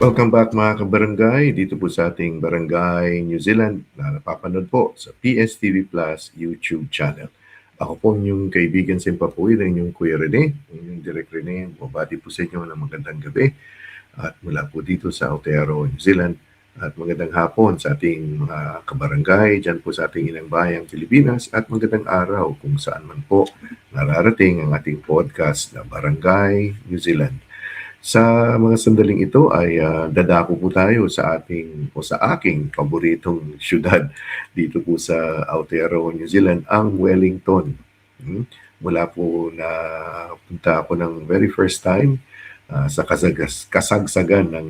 Welcome back mga kabarangay, dito po sa ating Barangay New Zealand na napapanood po sa PSTV Plus YouTube channel. Ako po yung kaibigan sa Impapuwi ng inyong Kuya Rene, yung Direk Rene, bumabati po sa inyo ng magandang gabi at mula po dito sa Aotearoa, New Zealand at magandang hapon sa ating mga kabarangay dyan po sa ating inang bayang Pilipinas at magandang araw kung saan man po nararating ang ating podcast na Barangay New Zealand. Sa mga sandaling ito ay dadako po tayo sa aking paboritong syudad dito po sa Aotearoa, New Zealand, ang Wellington. Mula po na punta ako ng very first time sa kasagsagan ng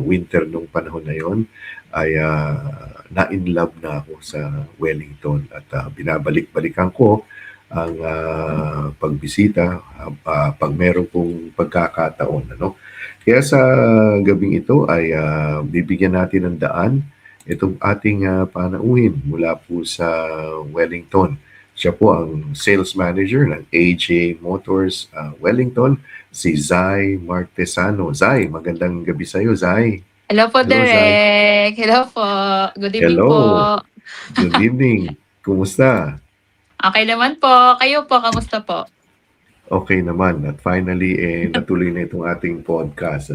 winter nung panahon na yon ay na-in love na ako sa Wellington at binabalik-balikan ko ang pagbisita pag meron pong pagkakataon. Kaya sa gabing ito ay bibigyan natin ng daan itong ating panauhin mula po sa Wellington. Siya po ang sales manager ng AJ Motors Wellington, si Zai Martesano. Zai, magandang gabi sa iyo, Zai. Hello po, Direk. Hello po. Good evening po. Good evening. Kumusta? Okay naman po. Kayo po, kamusta po? Okay naman. At finally, natuloy na itong ating podcast.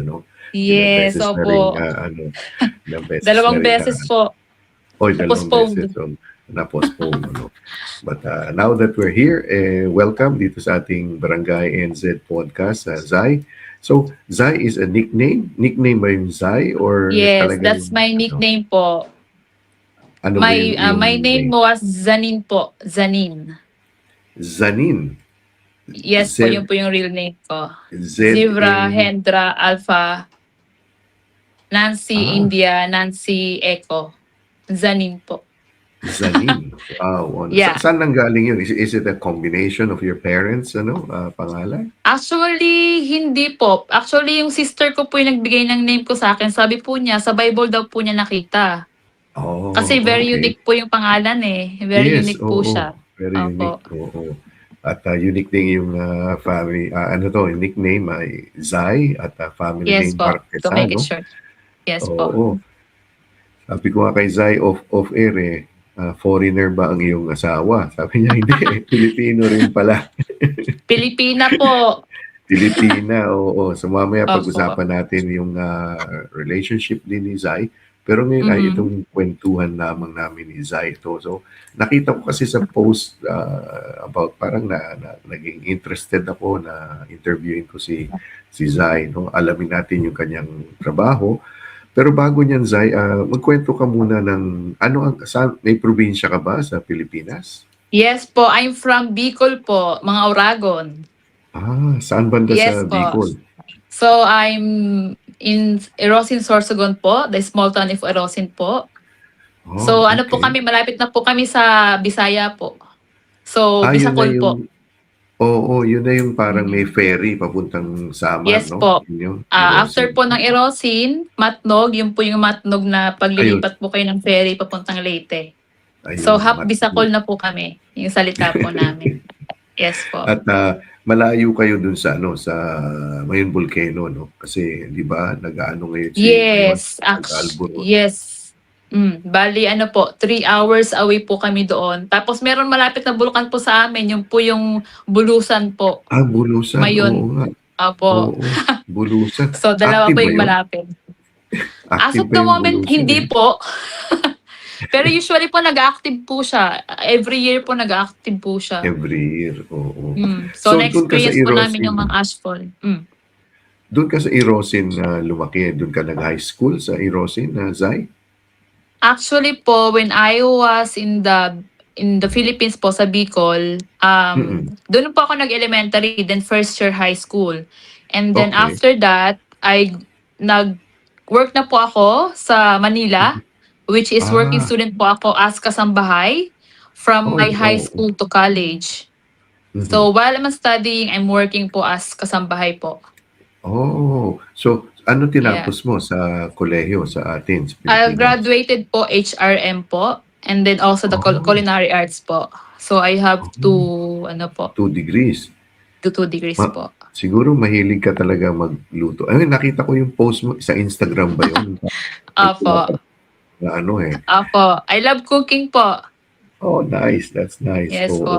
Yes, opo. Dalawang beses po. Dalawang beses. Na-postpone. But now that we're here, welcome dito sa ating Barangay NZ podcast, Zai. So, Zai is a nickname? Nickname ba yung Zai? Or yes, that's my nickname po. Ano my name was Zanin po. Zanin. Zanin? Yes po, yun po yung real name ko. Zebra, Hendra, Alpha, Nancy, India, Nancy, Echo. Zanin po. Zanin. Wow. Yeah. Saan nanggaling yun? Is it a combination of your parents, pangalan? Actually, hindi po. Actually, yung sister ko po yung nagbigay ng name ko sa akin. Sabi po niya, sa Bible daw po niya nakita. Kasi very unique po yung pangalan eh. Very unique po siya. Very unique. Oo. At unique din yung family, yung nickname ay Zai at family name Marquesano. To make it short. Yes po. Sabi ko nga kay Zai off-air foreigner ba ang iyong asawa? Sabi niya, hindi. Pilipino rin pala. Pilipina po. Pilipina, oo. So mamaya pag-usapan natin yung relationship din ni Zai. Pero ngayon ay itong kwentuhan lamang namin ni Zai ito. So nakita ko kasi sa post about parang naging interested ako na interviewin ko si Zai. Alamin natin yung kanyang trabaho. Pero bago niyan, Zai, magkwento ka muna ng may probinsya ka ba sa Pilipinas? Yes po, I'm from Bicol po, mga Oragon. Saan banda sa Bicol? So I'm in Erosin, Sorsogon po, the small town of Erosin po. So po kami, malapit na po kami sa Bisaya po. So Bisacol po. Oo, yun na yung parang may ferry papuntang Samar, yes, no? Po. After po ng Erosin, Matnog, yun po yung Matnog na paglilipat po kayo ng ferry papuntang Leyte. So half Bisacol na po kami, yung salita po namin. Yes po. At malayo kayo dun sa Mayon Volcano, no? Kasi di ba nag-aano ngayon si yes, yes. Bali 3 hours away po kami doon. Tapos meron malapit na bulkan po sa amin, yung po yung Bulusan po. Bulusan. Mayon. Oo nga. Opo. Bulusan. So dalawa po yung malapit. As of the moment, hindi po. Pero usually po nag-active po siya. Every year po nag-active po siya. Every year, oo. So na-experience po namin yung mga ashfall. Doon ka sa Erosin lumaki? Doon ka nag-high school sa Erosin, Zai? Actually po, when I was in the Philippines po, sa Bicol, doon po ako nag-elementary, then first year high school. And then after that, I nag-work na po ako sa Manila, which is working student po ako as kasambahay from my high school to college. So while I'm studying, I'm working po as kasambahay po. So ano tinapos mo sa kolehiyo sa Athens? I graduated po HRM po, and then also the culinary arts po. So I have 2 2 degrees. 2 degrees po. Siguro mahilig ka talaga magluto. Ay, nakita ko yung post mo sa Instagram ba yun? Opo. Na ano eh. Opo. I love cooking po. Oh, nice. That's nice. Yes Oo. po.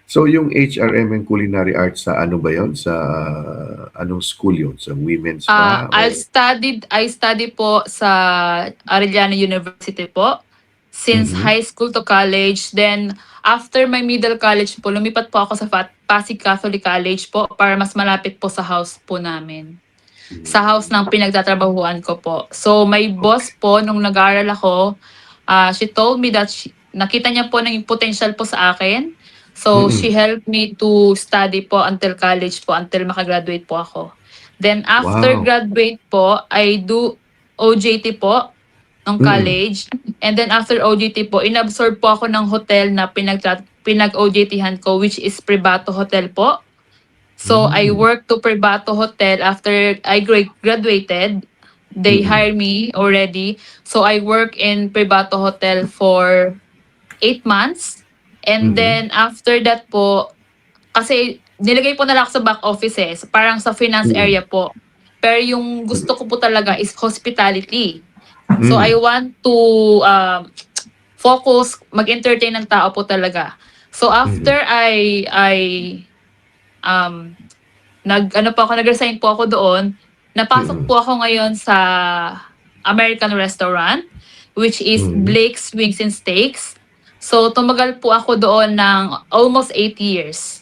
So, yung HRM and Culinary Arts sa ano ba yon? Sa anong school yun? Sa women's ba? O, I studied po sa Arellano University po since Mhm. high school to college. Then after my middle college po, lumipat po ako sa Pasig Catholic College po para mas malapit po sa house po namin. Sa house ng pinagtatrabahuan ko po. So my boss Okay. po nung nag-aaral ako, she told me that nakita niya po ng potential po sa akin. So she Mm. helped me to study po until college po, until makagraduate po ako. Then after Wow. graduate po, I do OJT po ng Mm. college. And then after OJT po, inabsorb po ako ng hotel na pinag-OJT-han ko, which is Privato Hotel po. So I Mm. worked to Privato Hotel after I graduated. They Mm. hired me already. So I work in Privato Hotel for 8 months. And Mhm. then after that po, kasi nilagay po nila ako sa back office eh, parang sa finance Mm. area po. Pero yung gusto ko po talaga is hospitality. So I Mm. want to focus, mag-entertain ng tao po talaga. So Mhm. after I um nag-resign po ako doon, napasok Mm. po ako ngayon sa American restaurant, which is Mm. Blake's Wings and Steaks. So tumagal po ako doon ng almost 8 years.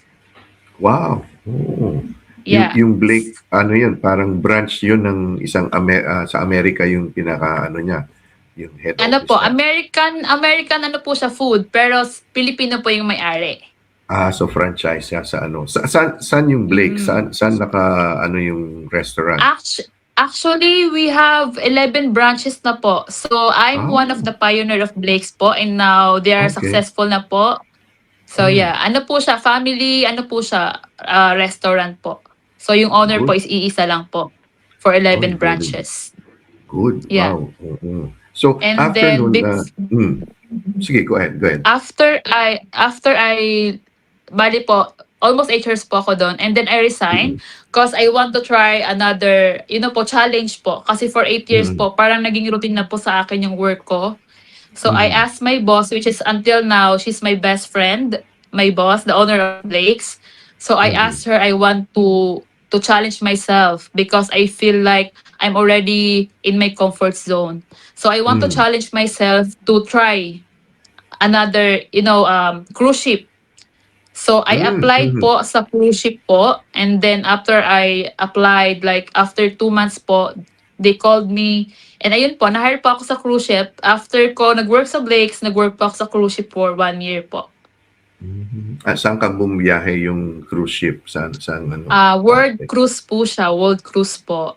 Wow. Oo. Yeah. Yung Blake, ano yun, parang branch yun ng isang sa Amerika yung pinaka ano niya, yung head Ano po, office niya. American ano po siya food, pero Filipino po yung may-ari. So franchise siya sa ano. Saan yung Blake? Mm. Saan naka ano yung restaurant? Actually, we have 11 branches na po. So, I'm Ah, one of the pioneer of Blake's po, and now they are okay. successful na po. So, Mm. yeah. Ano po siya, family, ano po siya, restaurant po. So, yung owner po Good. is iisa lang po for Oy, 11 very branches. good. Yeah. Wow. Oo. So And after then, nun, sige, go ahead, go ahead. after I bali po, almost 8 years po ako doon. And then I resign Mm. because I want to try another, po, challenge po. Kasi for 8 years Mm. po, parang naging routine na po sa akin yung work ko. So I Mm. asked my boss, which is until now, she's my best friend, my boss, the owner of Blake's. So I Mm. asked her, I want to challenge myself because I feel like I'm already in my comfort zone. So I want to Mm. challenge myself to try another, cruise ship. So I Mm. applied Mhm. po sa cruise ship po, and then after I applied, like after 2 months po, they called me, and ayun po, na-hire po ako sa cruise ship. After ko nag-work sa Blake's, nag-work po ako sa cruise ship for 1 year po. Mhm. Saan ka bumiyahe yung cruise ship? Saan ano, World parte? cruise po siya, world cruise po.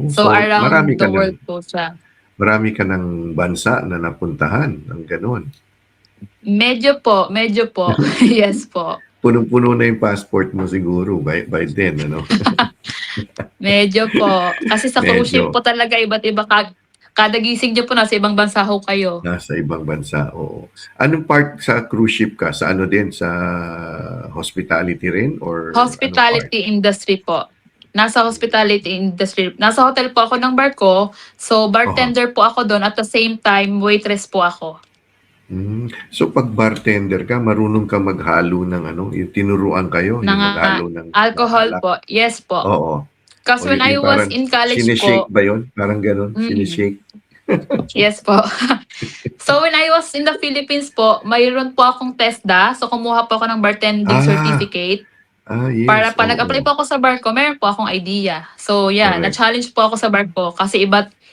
So So around the world po siya. marami ka ng bansa na napuntahan ng gano'n. Medyo po. Yes po. Punong-puno na yung passport mo siguro by then, ano? Medyo po. Kasi sa cruise ship Medyo po talaga iba't iba, kada gising niyo po nasa ibang bansa ho kayo. nasa ibang bansa, oo. Anong part sa cruise ship ka? Sa ano din, sa hospitality rin or anong part? Hospitality industry po. Nasa hospitality industry. Nasa hotel po ako ng barko. So, Oho. bartender po ako doon. At the same time, waitress po ako. So 'pag bartender ka, marunong ka maghalo ng ano, yung tinuruan kayo, yung Ng maghalo ng alcohol alak? po. Yes po. Oo. O Kasi when I yung was parang in college shine-shake po, ba yun? Parang gano'n, mm, shine-shake? yes po. So, when I was in the Philippines po, mayroon po akong TESDA. So, kumuha po ako ng bartending Ah, certificate. Para yes, pa nag-apply oo. po ako sa barko, meron po akong idea. So, yeah, Correct. na-challenge po ako sa barko kasi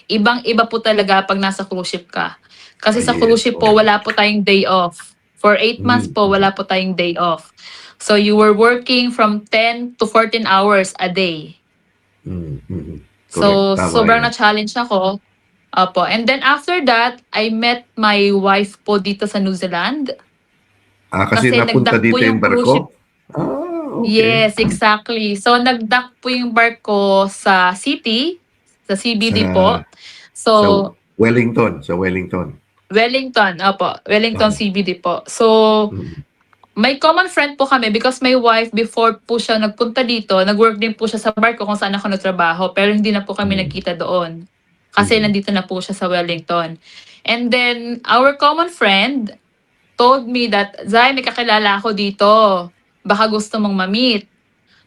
ibang-iba po talaga 'pag nasa cruise ship ka. Kasi sa cruise Yes, ship po, oo. wala po tayong day off. For 8 months po, Mhm. wala po tayong day off. So, you were working from 10 to 14 hours a day. Mhm. Correct, So, tama sobrang 'yan. na-challenge ako. Opo. And then after that, I met my wife po dito sa New Zealand Kasi kasi napunta nag-dock po dito yung yung cruise ship. barko? Okey. Yes, exactly. So, nag-dock po yung barko sa city, sa Sa CBD po. sa So, Wellington, sa Wellington. Wellington, opo, Wellington Oo. CBD po. So, Mm. May common friend po kami because my wife before po siya nagpunta dito, nag-work din po siya sa barko kung saan ako nagtrabaho pero hindi na po kami Mm. nagkita doon. Kasi Mhm. nandito na po siya sa Wellington. And then our common friend told me that, "Zai, may kakilala ako dito. Baka gusto mong ma-meet."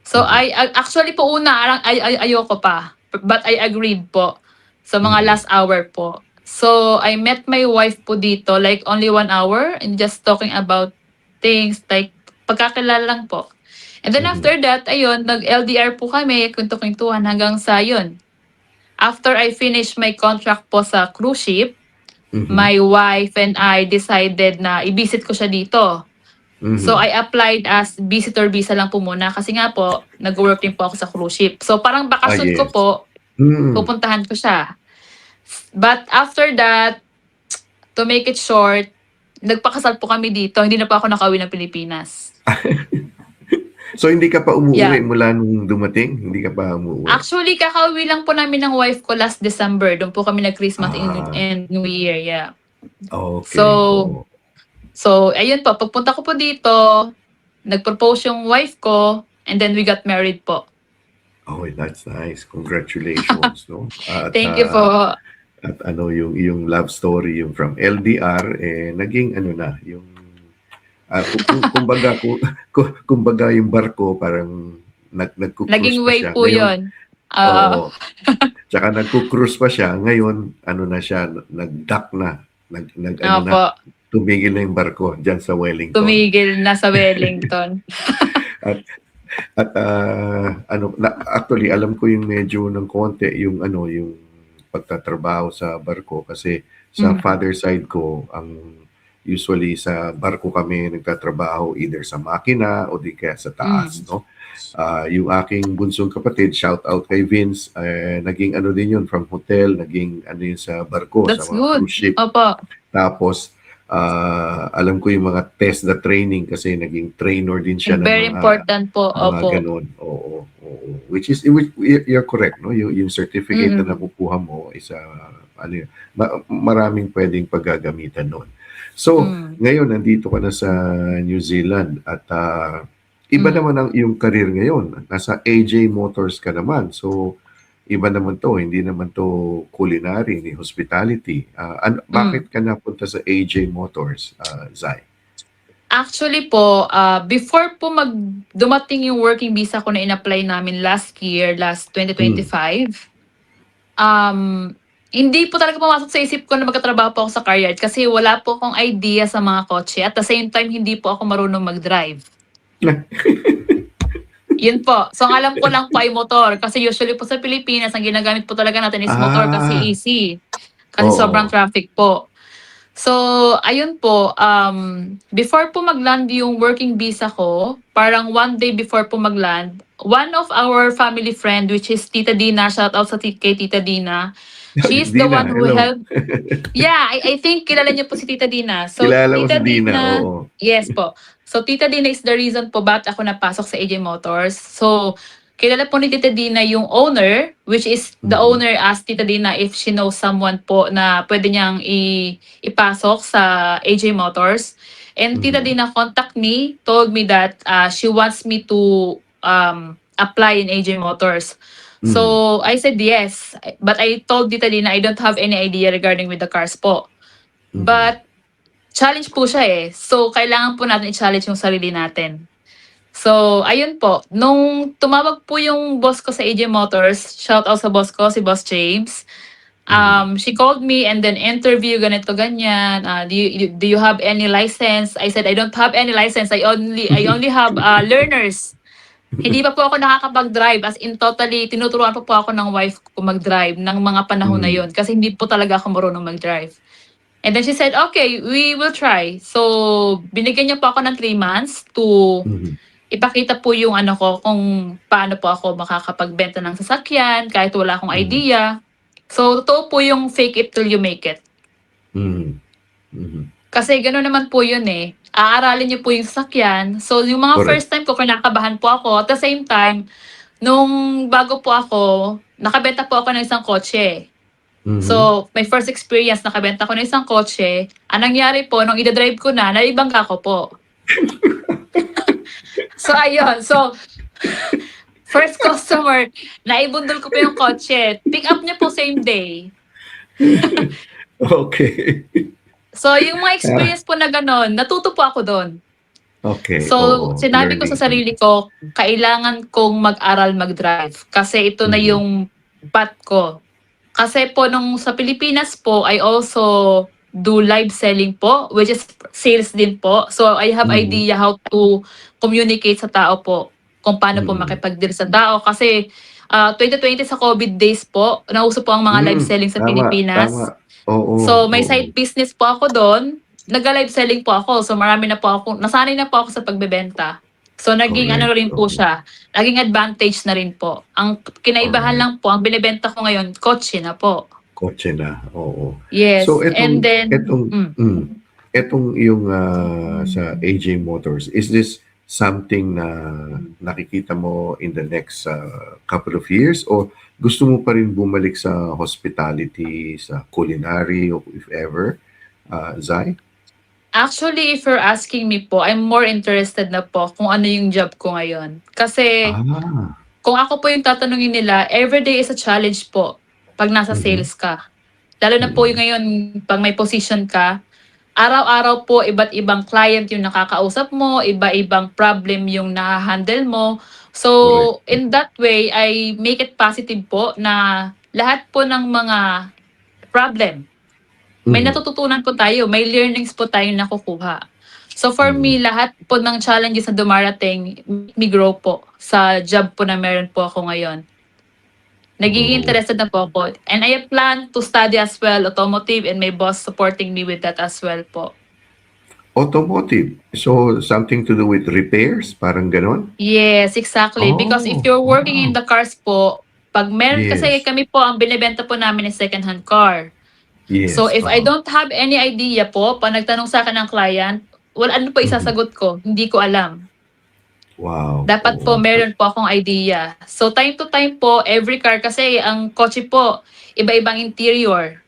So Mhm. actually po una ayoko pa, but I agreed po sa mga Mm. last hour po. So I met my wife po dito like only 1 hour and just talking about things like pagkakilala lang po. And then Mhm. after that, ayun, nag-LDR po kami, kuwentu-kuwentuhan hanggang sa yun. After I finished my contract po sa cruise ship, Mhm. my wife and I decided na i-visit ko siya dito. So Mhm. I applied as visitor visa lang po muna kasi nga po nagwo-work din po ako sa cruise ship. So parang bakasyon ko Yes. po, Mm. pupuntahan ko siya. But after that, to make it short, nagpakasal po kami dito, hindi na po ako nakauwi ng Pilipinas. So, hindi ka pa Yeah. umuuwi mula nung dumating? Hindi ka pa umuuwi? Actually, kakauwi lang po namin ng wife ko last December. Do'n po kami nag-Christmas Ah, and New Year, yeah. okey, So oo. so ayun po, pagpunta ko po dito, nag-propose yung wife ko and then we got married po. Oh, that's nice. Congratulations, 'no? Thank you po. At ano yung love story yung from LDR, naging ano na, yung, kumbaga kumbaga yung barko parang nagku-cruise Naging pa way siya. po Ngayon 'yun. Oo, oo, tsaka nagku-cruise pa siya, ngayon ano na siya, nag-dock na, nag-ano na, opo, tumigil na yung barko diyan sa Wellington. tumigil na sa Wellington. At ano na actually alam ko yung medyo ng konti yung ano, yung pagtatrabaho sa barko kasi sa Mhm, father side ko ang usually sa barko kami nagtatrabaho either sa makina o di kaya sa taas, hmm. 'no? Yung aking bunsong kapatid, shout out kay Vince, naging ano din yun from hotel, naging ano yun sa barko, sa That's mga good. cruise ship. Opo, Tapos, alam ko yung mga test the training kasi naging trainer din siya ng very important po, mga opo. gano'n. Oo, oo. Which you're correct, no? Yung certificate na Mm, nakukuha mo is, ano yun, maraming pwedeng paggagamitan nun. So, hmm, ngayon nandito ka na sa New Zealand at, iba hmm, naman ang iyong career ngayon. Nasa AJ Motors ka naman. So, iba naman 'to, hindi naman 'to culinary ni hospitality. hmm. Bakit ka napunta sa AJ Motors, Zai? Actually po, before po dumating yung working visa ko na in-apply namin last year, last Hmm. 2025, um, hindi po talaga pumasok sa isip ko na magtatrabaho po ako sa car yard kasi wala po akong idea sa mga kotse at the same time hindi po ako marunong mag-drive. Yun po. So, ang alam ko lang po ay motor kasi usually po sa Pilipinas ang ginagamit po talaga natin is motor kasi Ah, easy, kasi sobrang oo. traffic po. So, ayun po, before po mag-land yung working visa ko, parang one day before po mag-land, one of our family friend which is Tita Dina, shout out kay Tita Dina. She is the Dina, one who hello. helped. Yeah, I think kilala niyo po si Tita Dina. So, Kilala ko si Tita Dina, Dina, oo. yes po. So, Tita Dina is the reason po bakit ako napasok sa AJ Motors. So, kilala po ni Tita Dina yung owner, which is the Mhm, owner asked Tita Dina if she knows someone po na pwede niyang ipasok sa AJ Motors. And Tita mhm, Dina contact me, told me that she wants me to apply in AJ Motors. mhm, So I said yes, but I told Tita Dina I don't have any idea regarding with the cars po. mhm. But challenge po siya eh. So kailangan po natin i-challenge yung sarili natin. So ayun po, nung tumawag po yung boss ko sa AJ Motors, shout out sa boss ko, si Boss James. Mhm. She called me and then interview ganito ganyan. Do you have any license? I said I don't have any license. I only have learners. Hindi pa po ako nakakapag-drive as in totally tinuturuan pa po ako ng wife ko mag-drive ng mga panahon na Hmm, yon kasi hindi po talaga ako marunong mag-drive. And then she said, "Okay, we will try." So, binigyan niya po ako ng 3 months to mhm, ipakita po yung ano ko, kung paano po ako makakapagbenta ng sasakyan kahit wala akong mhm, idea. So, totoo po yung fake it till you make it. mhm, mhm. Kasi gano'n naman po yun, eh. Aaralin niyo po yung sasakyan. So, yung mga Correct. first time ko kinakabahan po ako. At the same time, nung bago po ako, nakabenta po ako ng isang kotse. Mhm. So, my first experience nakabenta ko ng isang kotse. Ang nangyari po nung ida-drive ko na, naibangga ko po. So, ayun. So, first customer, naibundol ko po yung kotse. Pick up niya po same day. Okay. So, yung mga Ah, experience po na gano'n, natuto po ako do'n. okay, So, oo, sinabi ko sa learning thing. sarili ko, kailangan kong mag-aral mag-drive kasi ito na Mhm, yung path ko. Kasi po nung sa Pilipinas po, I also do live selling po, which is sales din po. So, I have mhm, idea how to communicate sa tao po, kung paano po mm. makipag-deal sa tao. Kasi 2020 sa COVID days po, nauso po ang mga live selling sa Tama, tama. Pilipinas. Oo, So, may oo, side business po ako do'n. Nagla-live selling po ako. So, marami na po ako nasanay na po ako sa pagbebenta. So, naging ano correct, rin po oo, siya, naging advantage na rin po. Ang kinaibahan alright. lang po, ang binebenta ko ngayon, kotse na po. Kotse na, oo. So Yes, and etong then etong etong iyong, sa AJ Motors, is this something na nakikita mo in the next, couple of years o gusto mo pa rin bumalik sa hospitality, sa culinary o if ever, Zai? actually, if you're asking me po, I'm more interested na po kung ano yung job ko ngayon. Kasi Ah, kung ako po yung tatanungin nila, everyday is a challenge po 'pag nasa mhm, sales ka. Lalo na po yung mm. ngayon 'pag may position ka, araw-araw po iba't ibang client yung nakakausap mo, iba-ibang problem yung naha-handle mo. So, Correct. in that way, I make it positive po na lahat po ng mga problem, may Mhm, natututunan po tayo, may learnings po tayong nakukuha. So for mm. me, lahat po ng challenges na dumarating, make me grow po sa job po na meron po ako ngayon. Nagiging Oo. interested na po ako. And I plan to study as well, automotive, and my boss supporting me with that as well po. Automotive. So, something to do with repairs, parang gano'n? Yes, exactly. Because if Oh, you're working in wow. the cars po, 'pag meron kasi Yes. kami po ang binebenta po namin is secondhand car. So Yes, if I oo. don't have any idea po, 'pag nagtanong sa'kin ang client, well, ano po Mhm. isasagot ko? Hindi ko alam. Wow, Dapat po oo. meron po akong idea. So time to time po, every car kasi ang kotse po, iba-ibang interior,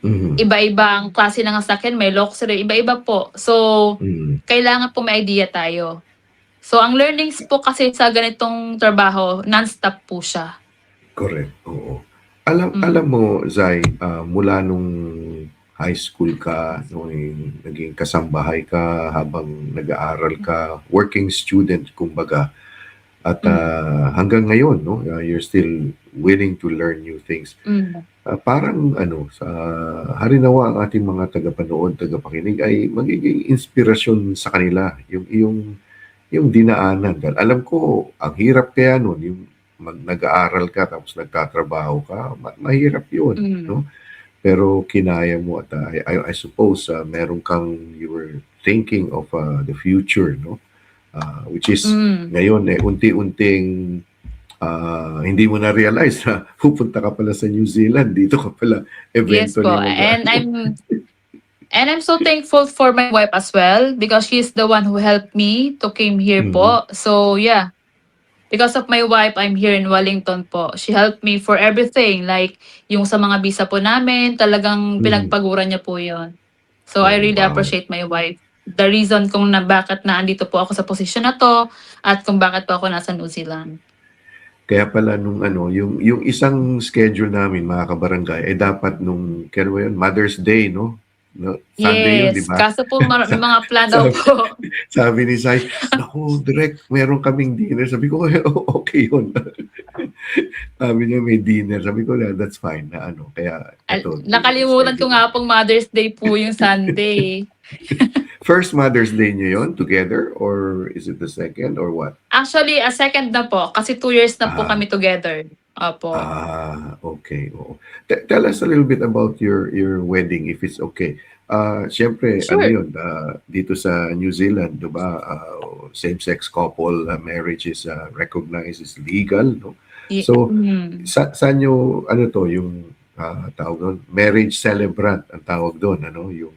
Mhm, iba-ibang klase ng sasakyan, may luxury, iba-iba po. So, mm, kailangan po may idea tayo. So ang learnings po kasi sa ganitong trabaho, non-stop po siya. correct, oo. Alam Mm, mo, Zai, mula nung high school ka, nung naging kasambahay ka habang nag-aaral ka, working student kumbaga, at, hmm, hanggang ngayon 'no, you're still willing to learn new things. hmm. Parang ano, sa harinawa ang ating mga tagapanood, tagapakinig ay magiging inspirasyon sa kanila yung dinaanan. Dahil alam ko, ang hirap kaya nun, yung nag-aaral ka tapos nagtatrabaho ka, mahirap yun, Hmm, no? Pero kinaya mo at I suppose meron kang you were thinking of the future, no? Which is hmm. ngayon unti-unting hindi mo na realize na pupunta ka pala sa New Zealand, dito ka pala Yes eventually po, and mag-ano. I'm so thankful for my wife as well because she's the one who helped me to came here Mhm, po. So yeah, because of my wife, I'm here in Wellington po. She helped me for everything, like yung sa mga visa po namin, talagang mhm. pinagpaguran niya po yon. So I Oh, really wow. appreciate my wife. The reason kung na bakit naandito po ako sa posisyon na 'to at kung bakit po ako nasa New Zealand. Kaya pala nung ano, yung isang schedule namin mga kabarangay ay dapat nung kailan ba yun? Mother's Day, no? No, Sunday yun, di Yes, ba? kaso po may Sa mga plan daw sabi po. sabi ni Sai, "Naku, direk, meron kaming dinner." Sabi ko, "Okey yun." Sabi niya may dinner. Sabi ko, "That's fine na ano." Kaya eto Nakalimutan ko schedule nga namin. pong Mother's Day po yung Sunday. First Mother's Day niyo yun together or is it the second or what? Actually, second na po kasi 2 years na po Ah. kami together. Opo. Okay, oo. Tell us a little bit about your wedding if it's okay. Siyempre ano Sure. 'yun, dito sa New Zealand 'di ba, same-sex couple, marriage is, recognized, is legal 'no. So, saan niyo ano 'to, yung, tawag dun, marriage celebrant ang tawag dun ano, yung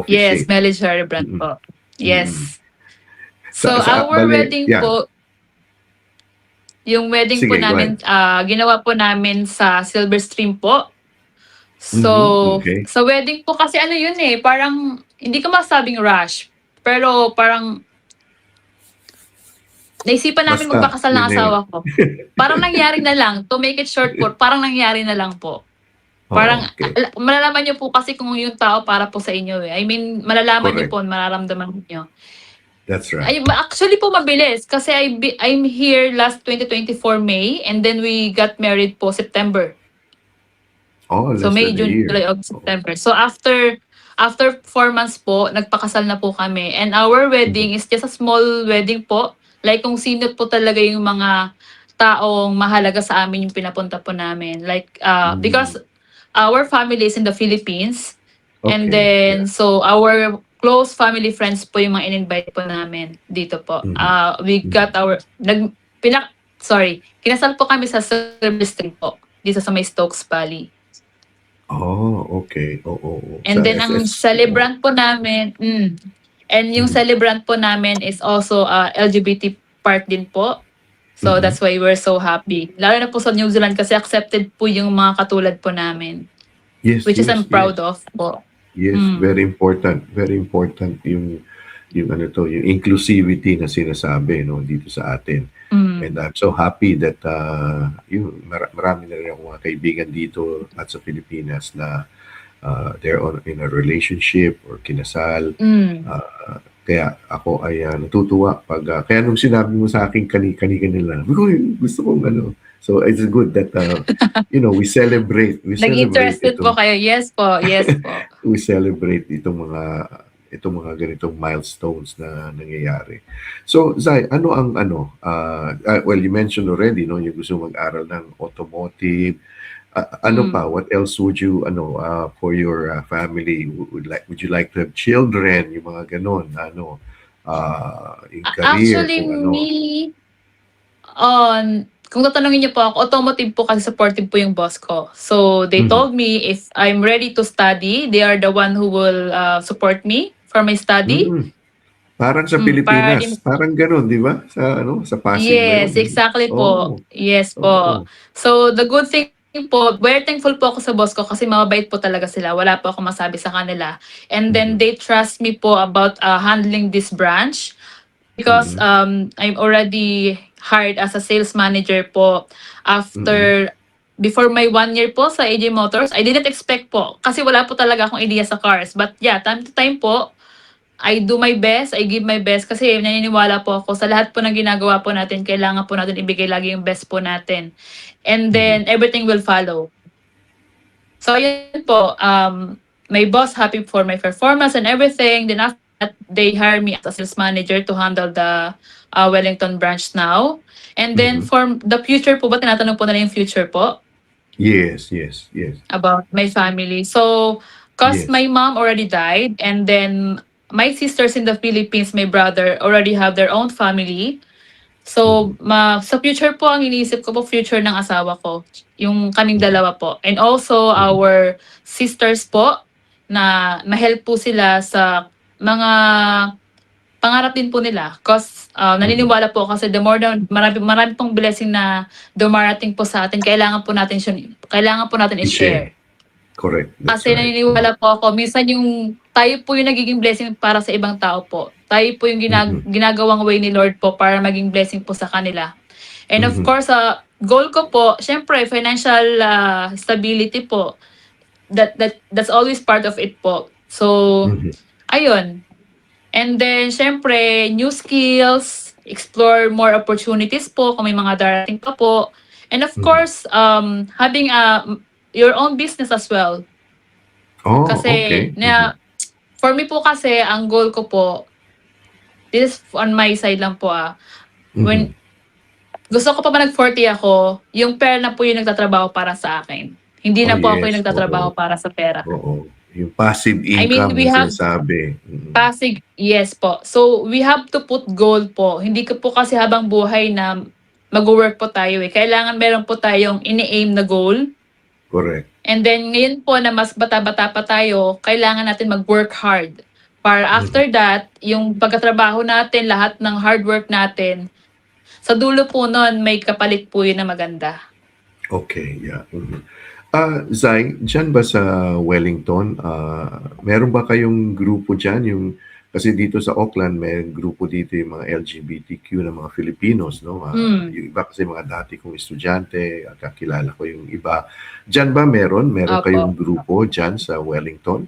Yes, nag-officiate? Melody Brand Mm, po. mm. Yes. So, our Bale wedding yeah, po, yung wedding po sige go namin, ahead. ginawa po namin sa Silverstream po. So, Mhm, okey. sa wedding po kasi ano yun, eh, parang hindi ko masabing rush, pero parang naisipan namin Basta, magpakasal ng yun na yun. asawa ko. Parang nangyari na lang, to make it short po, parang nangyari na lang po. Parang Oo, okay. malalaman niyo po kasi kung yung tao para po sa inyo, eh. I mean, malalaman niyo Correct. po, mararamdaman niyo. That's right. Ay, actually po mabilis kasi I'm here last 2024 May and then we got married po September. Oh, So less May, than a June, year. July, August, Oo. September. So after 4 months po, nagpakasal na po kami. And our wedding is just a small wedding po. Like kung sino po talaga yung mga taong mahalaga sa amin yung pinapunta po namin. Like because our family is in the Philippines. And Okay, yeah. then so our close family friends po yung mga in-invite po namin dito po. We got our kinasal po kami sa service stream po dito sa may Stokes Valley. Oh, okay. Oo. And Sa then ang SS. celebrant po namin, and yung celebrant po namin is also LGBT part din po. So that's why we're so happy. Lalo na po sa New Zealand kasi accepted po yung mga katulad po namin. Yes, Which is yes, I'm proud of po. yes. Very important. Very important yung ano to, yung inclusivity na sinasabi no dito sa atin. And I'm so happy that yung marami na rin akong mga kaibigan dito at sa Pilipinas na they're in a relationship or kinasal. Kaya ako ay natutuwa pag kaya nung sinabi mo sa akin kanina gusto kong ano. So it's good that we celebrate Nag-interested po kayo. Yes po. we celebrate itong mga ganitong milestones na nangyayari. So, Zai, ano ang well, you mentioned already, no, yung gusto mag-aral ng automotive. Ano pa? What else would you, for your family, would you like to have children? Yung mga ganon, in career, Actually, kung ano. kung tatanungin niyo po ako, automotive po kasi supportive po yung boss ko. So, they told me if I'm ready to study, they are the one who will support me for my study. Parang sa Pilipinas, parang ganun, di ba? Sa Pasig ba yun? Yes, exactly po. Yes po. Oo. So, the good thing po, very thankful po ako sa boss ko kasi mababait po talaga sila. Wala po ako masabi sa kanila. And then they trust me po about handling this branch because I'm already hired as a sales manager po before my 1 year po sa AJ Motors. I didn't expect po kasi wala po talaga akong idea sa cars. But yeah, time to time po, I do my best, I give my best kasi naniniwala po ako sa lahat po ng ginagawa po natin, kailangan po natin ibigay lagi yung best po natin. And then everything will follow. So yun po, my boss happy for my performance and everything. Then after that, they hire me as a sales manager to handle the Wellington branch now. And then for the future po ba, tinatanong po nila yung future po? Yes. About my family. So, cause my mom already died and then my sisters in the Philippines, my brother, already have their own family. So, sa future po, ang iniisip ko po, future ng asawa ko. Yung kaming dalawa po. And also, our sisters po, na ma-help po sila sa mga pangarap din po nila. Cause naniniwala po kasi the more marami pong blessing na dumarating po sa atin, kailangan po natin i-share. Correct. That's Kasi right. naniniwala po ako, minsan tayo po yung nagiging blessing para sa ibang tao po. Tayo po yung ginagawang way ni Lord po para maging blessing po sa kanila. And of course, goal ko po, syempre, financial stability po. That's always part of it po. So, ayun. And then, syempre, new skills, explore more opportunities po kung may mga darating pa po. And of course, having your own business as well. Oh, Kasi, okay. for me po kasi, ang goal ko po, this is on my side lang po when gusto ko pa ba nag-40 ako, yung pera na po yung nagtatrabaho para sa akin. Hindi na po ako yung nagtatrabaho para sa pera. Oo. Yung passive I mean, income we na have sinasabi. Pasig, yes po. So, we have to put goal po. Hindi ko po kasi habang buhay na mag-work po tayo eh. Kailangan meron po tayong ini-aim na goal. Correct. And then, ngayon po na mas bata-bata pa tayo, kailangan natin mag-work hard. Para after that, yung pagkatrabaho natin, lahat ng hard work natin, sa dulo po nun, may kapalit po yun na maganda. Okay, yeah. Zai, dyan ba sa Wellington, meron ba kayong grupo dyan, yung Kasi dito sa Auckland, may grupo dito yung mga LGBTQ na mga Filipinos, no? Yung iba kasi mga dati kong estudyante, kakilala ko yung iba. Diyan ba meron kayong Opo. grupo diyan sa Wellington?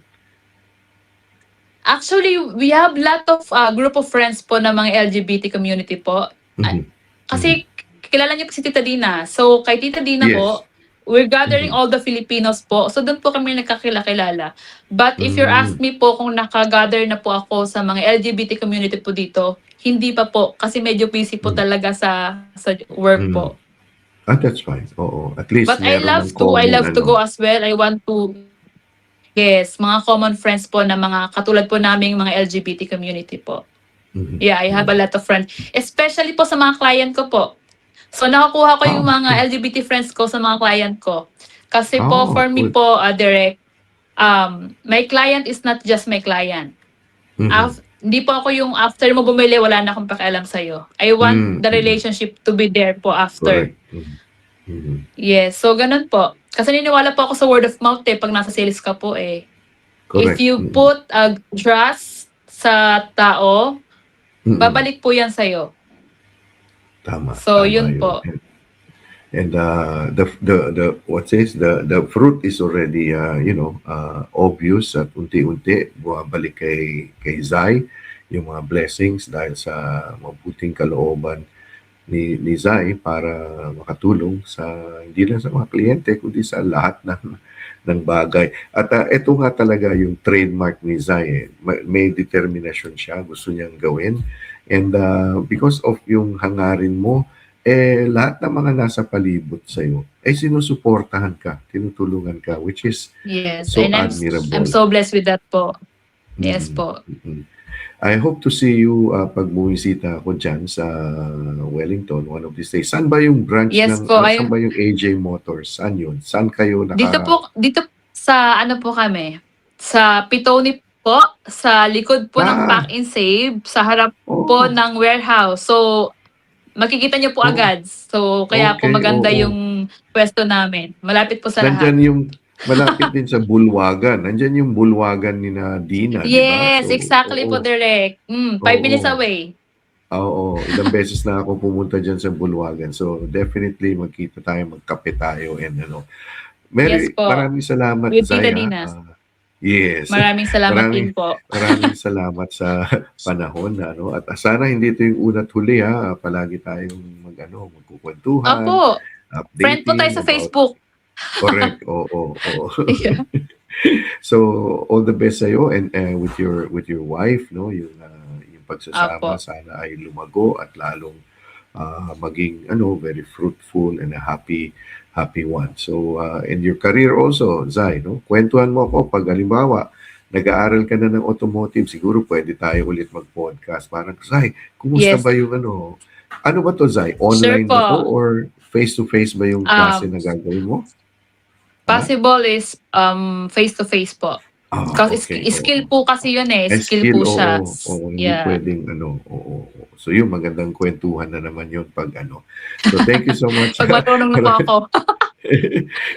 Actually, we have lot of group of friends po ng mga LGBT community po. Ah, Mhm. Mhm. Kasi kilala niyo po si Tita Dina. So, kay Tita Dina Yes. po, we're gathering Mhm. all the Filipinos po. So, doon po kami nagkakilala. But if you're Hmm. ask me po kung nakagather na po ako sa mga LGBT community po dito, hindi pa po. Kasi medyo busy po Hmm. talaga sa work Hmm. po. That's fine. Oo. At least But I meron ng love to. I common love to ano. go as well. I want to. Yes, mga common friends po na mga katulad po naming mga LGBT community po. Mhm. Yeah, I have a lot of friends. Especially po sa mga client ko po. So, nakakuha ko yung mga Okay. LGBT friends ko sa mga client ko. Kasi po, Oh, for me good. po, direct, my client is not just my client. Mhm. Hindi po ako yung after mo bumili, wala na akong pakialam sa'yo. I want Mm, the mm. relationship to be there po after. Correct. Mhm. Mhm. Yes, so ganun po. Kasi niniwala po ako sa word of mouth pag nasa sales ka po eh. If Correct. you Mm. put a trust sa tao, Mm. babalik po yan sa'yo. Tama, So, tama yun yun. po. And the what says the fruit is already obvious at unti-unti bumabalik kay Zai yung mga blessings dahil sa mabuting kalooban ni Zai para makatulong sa hindi lang sa mga kliyente kundi sa lahat ng bagay. At ito nga talaga yung trademark ni Zai. May determination siya, gusto niyang gawin. And because of yung hangarin mo, lahat ng mga nasa palibot sa'yo, sinusuportahan ka, tinutulungan ka, which is Yes, so and I'm admirable. so blessed with that po. Yes Mm-mm. po. Mm-mm. I hope to see you pag bumisita ako dyan sa Wellington one of these days. Saan ba yung branch Yes po, saan ba yung AJ Motors? Saan yun? Saan kayo dito sa ano po kami, sa Pitoni po, sa likod po ng Ah, Pack and Save, sa harap po oo. ng warehouse. So, makikita niyo po Oo. agad. So, kaya po Okay, maganda oo. yung pwesto namin. Malapit po sa lahat. Nandyan yung malapit din sa Bulwagan. Nandyan yung Bulwagan ni na Dina, di ba? Yes, So, exactly po, oo. Direk. 5 minutes Oo. away. Oo, ilang beses na ako pumunta dyan sa Bulwagan. So, definitely magkita tayo, magkape tayo and ano. Yes po, Maraming salamat, with Tita Zaya. Dina. Yes. Maraming salamat din Maraming po. maraming salamat sa panahon na ano at sana hindi ito yung una't huli ha. Palagi tayong magkukwentuhan, Opo, friend po tayo updating sa about Facebook. correct. Oo, oo. Yeah. So all the best sa iyo and with your wife no yung pagsasama Opo. sana ay lumago at lalong maging very fruitful and a happy one. So in your career also, Zai, no? Kwentuhan mo ako pag halimbawa nag-aaral ka na ng automotive, siguro pwede tayo ulit mag-podcast. Parang, Zai, kumusta Yes. ba yung ano ba to, Zai? Sure Online ba to po. or face-to-face ba yung klase na gagawin mo? Ha? Possible is face to face po. Kasi Okay. skill Oo. po kasi yun eh. Skill Skill, po siya. oo. Oo, hindi Yeah. pwedeng oo. So yun, magandang kwentuhan na naman yun pag So thank you so much. Pag marunong na po ako.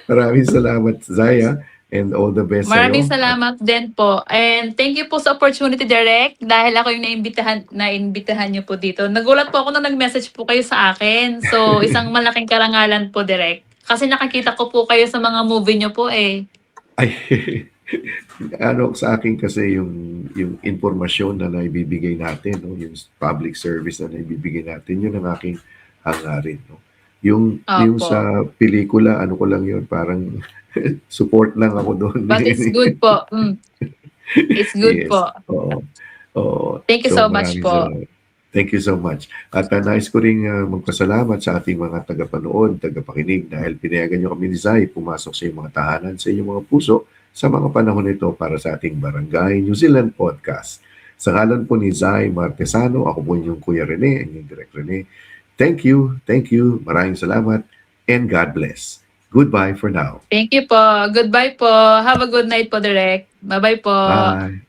Maraming salamat, Zaya, and all the best Maraming sa'yo. salamat din po. And thank you po sa opportunity, Direk, dahil ako yung naimbitahan niyo po dito. Nagulat po ako nung nag-message po kayo sa akin. So, isang malaking karangalan po, Direk. Kasi nakakita ko po kayo sa mga movie niyo po eh. Ay, sa akin kasi yung impormasyon na naibibigay natin, no, yung public service na naibibigay natin, yun ang aking hangarin, no. Yung Opo. sa pelikula, ano ko lang yun, parang support lang ako doon. But it's good po. It's good Yes. po. Oo. Oo. Thank you so much maraming po. salamat. Thank you so much. At nais ko ring magpasalamat sa ating mga tagapanood, tagapakinig dahil pinayagan nyo kami ni Zai pumasok sa inyong mga tahanan, sa inyong mga puso sa mga panahon ito para sa ating Barangay New Zealand Podcast. Sa ngalan po ni Zai Martesano, ako po inyong Kuya Rene, inyong Direk Rene. Thank you. Maraming salamat and God bless. Goodbye for now. Thank you po. Goodbye po. Have a good night po, Direk. Bye-bye po. Bye.